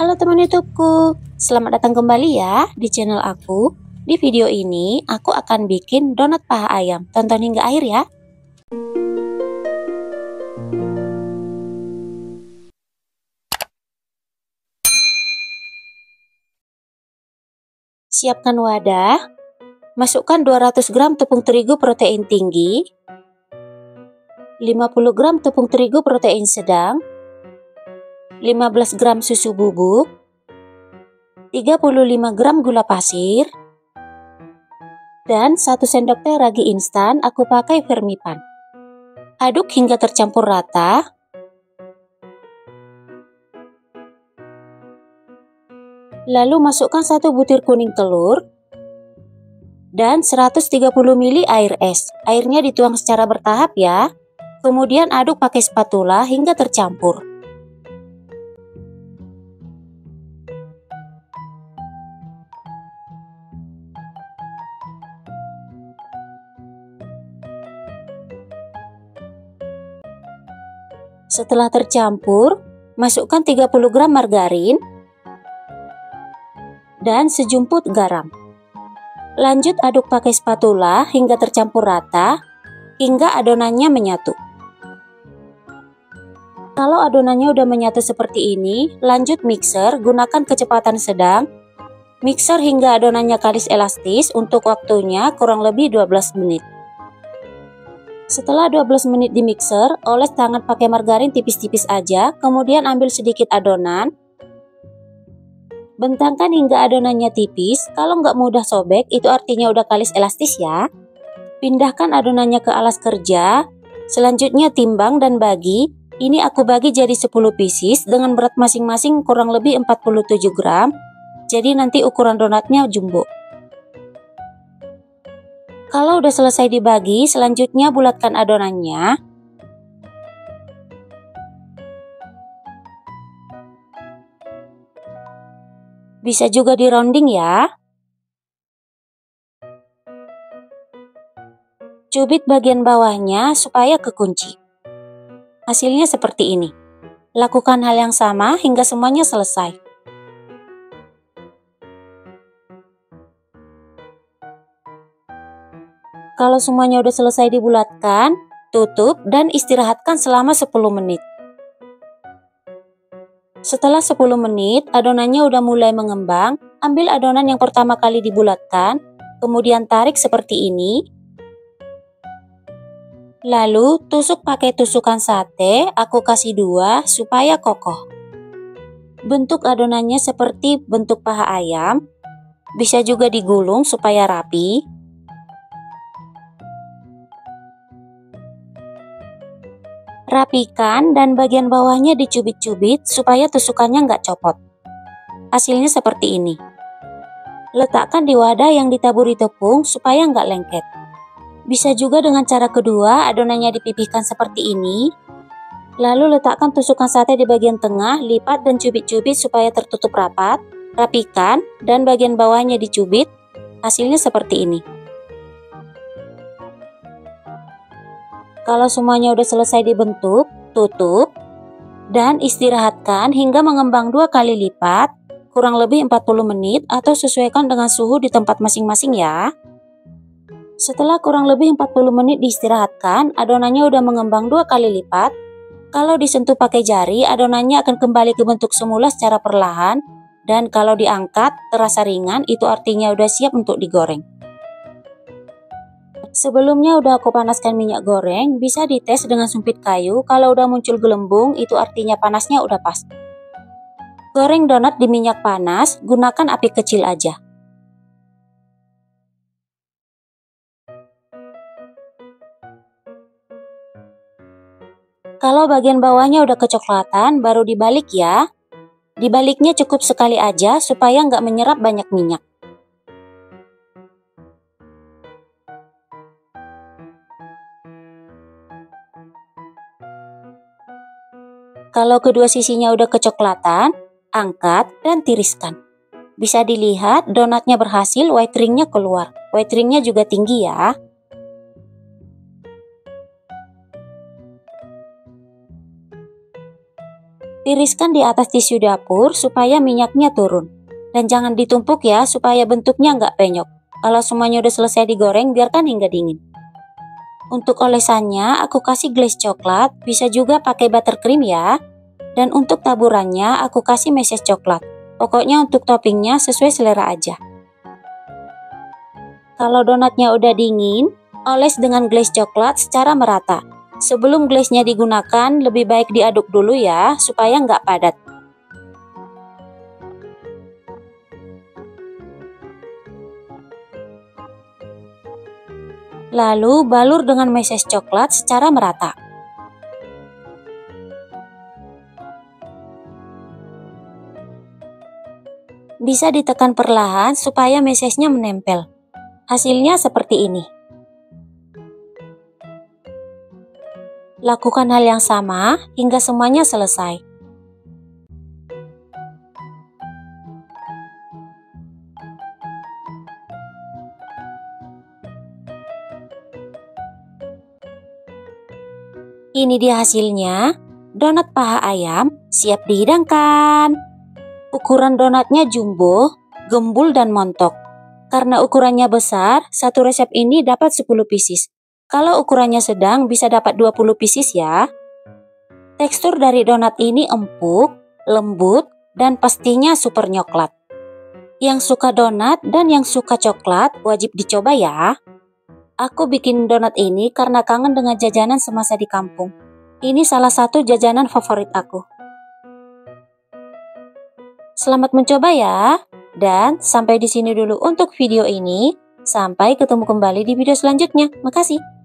Halo teman YouTubeku, selamat datang kembali ya di channel aku. Di video ini aku akan bikin donat paha ayam. Tonton hingga akhir ya. Siapkan wadah. Masukkan 200 gram tepung terigu protein tinggi, 50 gram tepung terigu protein sedang, 15 gram susu bubuk, 35 gram gula pasir, dan 1 sendok teh ragi instan aku pakai Fermipan. Aduk hingga tercampur rata. Lalu masukkan 1 butir kuning telur dan 130 ml air es. Airnya dituang secara bertahap ya. Kemudian aduk pakai spatula hingga tercampur. Setelah tercampur, masukkan 30 gram margarin dan sejumput garam. Lanjut aduk pakai spatula hingga tercampur rata, hingga adonannya menyatu. Kalau adonannya udah menyatu seperti ini, lanjut mixer, gunakan kecepatan sedang. Mixer hingga adonannya kalis elastis, untuk waktunya kurang lebih 12 menit. Setelah 12 menit di mixer, oles tangan pakai margarin tipis-tipis aja, kemudian ambil sedikit adonan. Bentangkan hingga adonannya tipis, kalau nggak mudah sobek itu artinya udah kalis elastis ya. Pindahkan adonannya ke alas kerja, selanjutnya timbang dan bagi. Ini aku bagi jadi 10 pieces dengan berat masing-masing kurang lebih 47 gram, jadi nanti ukuran donatnya jumbo. Kalau udah selesai dibagi, selanjutnya bulatkan adonannya. Bisa juga di rounding ya. Cubit bagian bawahnya supaya kekunci. Hasilnya seperti ini. Lakukan hal yang sama hingga semuanya selesai. Kalau semuanya udah selesai dibulatkan, tutup dan istirahatkan selama 10 menit. Setelah 10 menit, adonannya udah mulai mengembang. Ambil adonan yang pertama kali dibulatkan, kemudian tarik seperti ini. Lalu tusuk pakai tusukan sate, aku kasih 2 supaya kokoh. Bentuk adonannya seperti bentuk paha ayam, bisa juga digulung supaya rapi. Rapikan dan bagian bawahnya dicubit-cubit supaya tusukannya nggak copot. Hasilnya seperti ini. Letakkan di wadah yang ditaburi tepung supaya nggak lengket. Bisa juga dengan cara kedua, adonannya dipipihkan seperti ini. Lalu letakkan tusukan sate di bagian tengah, lipat dan cubit-cubit supaya tertutup rapat. Rapikan dan bagian bawahnya dicubit. Hasilnya seperti ini. Kalau semuanya udah selesai dibentuk, tutup dan istirahatkan hingga mengembang 2 kali lipat, kurang lebih 40 menit atau sesuaikan dengan suhu di tempat masing-masing ya. Setelah kurang lebih 40 menit diistirahatkan, adonannya udah mengembang 2 kali lipat. Kalau disentuh pakai jari, adonannya akan kembali ke bentuk semula secara perlahan, dan kalau diangkat terasa ringan, itu artinya udah siap untuk digoreng. Sebelumnya udah aku panaskan minyak goreng, bisa dites dengan sumpit kayu. Kalau udah muncul gelembung, itu artinya panasnya udah pas. Goreng donat di minyak panas, gunakan api kecil aja. Kalau bagian bawahnya udah kecoklatan, baru dibalik ya. Dibaliknya cukup sekali aja supaya nggak menyerap banyak minyak. Kalau kedua sisinya udah kecoklatan, angkat dan tiriskan. Bisa dilihat donatnya berhasil, white ringnya keluar. White ringnya juga tinggi ya. Tiriskan di atas tisu dapur supaya minyaknya turun. Dan jangan ditumpuk ya, supaya bentuknya nggak penyok. Kalau semuanya udah selesai digoreng, biarkan hingga dingin. Untuk olesannya, aku kasih glaze coklat, bisa juga pakai buttercream ya. Dan untuk taburannya, aku kasih meses coklat. Pokoknya untuk toppingnya sesuai selera aja. Kalau donatnya udah dingin, oles dengan glaze coklat secara merata. Sebelum glaze-nya digunakan, lebih baik diaduk dulu ya, supaya nggak padat. Lalu balur dengan meses coklat secara merata. Bisa ditekan perlahan supaya mesesnya menempel. Hasilnya seperti ini. Lakukan hal yang sama hingga semuanya selesai. Ini dia hasilnya. Donat paha ayam siap dihidangkan. Ukuran donatnya jumbo, gembul dan montok. Karena ukurannya besar, satu resep ini dapat 10 pieces. Kalau ukurannya sedang bisa dapat 20 pieces ya. Tekstur dari donat ini empuk, lembut, dan pastinya super nyoklat. Yang suka donat dan yang suka coklat wajib dicoba ya. Aku bikin donat ini karena kangen dengan jajanan semasa di kampung. Ini salah satu jajanan favorit aku. Selamat mencoba ya. Dan sampai di sini dulu untuk video ini. Sampai ketemu kembali di video selanjutnya. Makasih.